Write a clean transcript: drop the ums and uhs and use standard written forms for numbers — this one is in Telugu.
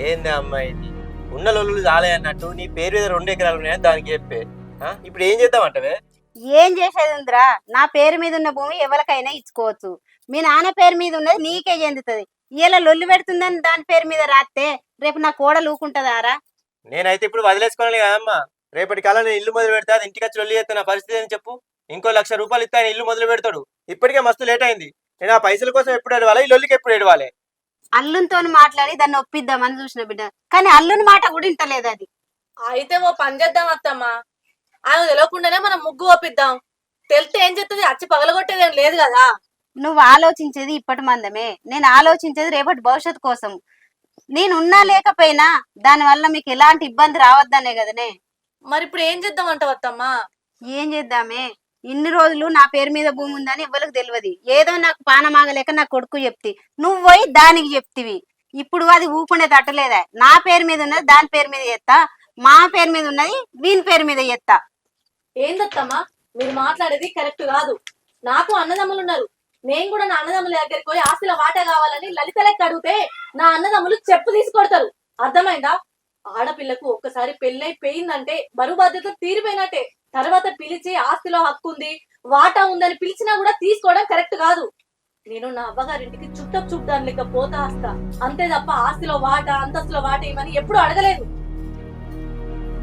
ఏంది అమ్మాయి ఇది? ఉన్న లొల్లులు చాలే అన్నట్టు నీ పేరు మీద 2 ఎకరాలు ఉన్నాయని దానికి చెప్పే. ఇప్పుడు ఏం చేద్దామంటవే? ఏం చేసేది ఉందిరా? నా పేరు మీద ఉన్న భూమి ఎవరికైనా ఇచ్చుకోవచ్చు. మీ నాన్న పేరు మీద ఉన్నది నీకే చెందుతుంది. ఇలా లొల్లి పెడుతుందని దాని పేరు మీద రాస్తే రేపు నా కోడలు ఊకుంటదారా? నేనైతే ఇప్పుడు వదిలేసుకోవాలి కదమ్మా. రేపటి కాలం నేను ఇల్లు మొదలు పెడతా, అది ఇంటికి వచ్చి లొల్లి చేస్తే నా పరిస్థితి అని చెప్పు. ఇంకో ₹1,00,000 ఇస్తే ఆయన ఇల్లు మొదలు పెడతాడు. ఇప్పటికే మస్తు లేట్ అయింది. నేను ఆ పైసల కోసం ఎప్పుడు ఏడవాలి, ఈ లొల్లికి ఎప్పుడు ఏడవాలి? అల్లునితో మాట్లాడి దాన్ని ఒప్పిద్దామని చూసిన బిడ్డ, కానీ అల్లుని మాట కూడా ఇంటలేదు అది. అయితే ఓ పని చేద్దాం అత్తమ్మా, ఆయన తెలియకుండానే మనం ముగ్గు ఒప్పిద్దాం. తెలితే ఏం చెప్తుంది? అచ్చి పగలగొట్టేది ఏం లేదు కదా. నువ్వు ఆలోచించేది ఇప్పటి మందమే, నేను ఆలోచించేది రేపటి భవిష్యత్తు కోసం. నేను ఉన్నా లేకపోయినా దానివల్ల మీకు ఎలాంటి ఇబ్బంది రావద్దనే కదనే. మరి ఇప్పుడు ఏం చేద్దాం అంటావు అత్తమ్మా? ఏం చేద్దామే, ఇన్ని రోజులు నా పేరు మీద భూమి ఉందని ఇవ్వలకు తెలియదు. ఏదో నాకు పానమాగలేక నా కొడుకు చెప్తి, నువ్వు పోయి దానికి చెప్తివి. ఇప్పుడు అది ఊపునే తట్టలేదా? నా పేరు మీద ఉన్నది దాని పేరు మీద చేస్తా, మా పేరు మీద ఉన్నది వీని పేరు మీద చేస్తా. ఏందత్తమ్మా మీరు మాట్లాడేది కరెక్ట్ కాదు. నాకు అన్నదమ్ములు ఉన్నారు. నేను కూడా నా అన్నదమ్ముల దగ్గరికి పోయి ఆస్తిలో వాటా కావాలని లలిత లెక్క అడిగితే నా అన్నదమ్ములు చెప్పు తీసుకొడతారు. అర్థమైందా? ఆడపిల్లకు ఒక్కసారి పెళ్ళైపోయిందంటే బరువు బాధ్యత తీరిపోయినట్టే. తర్వాత పిలిచి ఆస్తిలో హక్కు ఉంది, వాటా ఉందని పిలిచినా కూడా తీసుకోవడం కరెక్ట్ కాదు. నేను నా అవ్వగారింటికి చుట్టపు చూపుదాని లెక్క పోతా వస్తా అంతే తప్ప ఆస్తిలో వాటా అంతస్తులో వాటా ఇవని ఎప్పుడు అడగలేదు.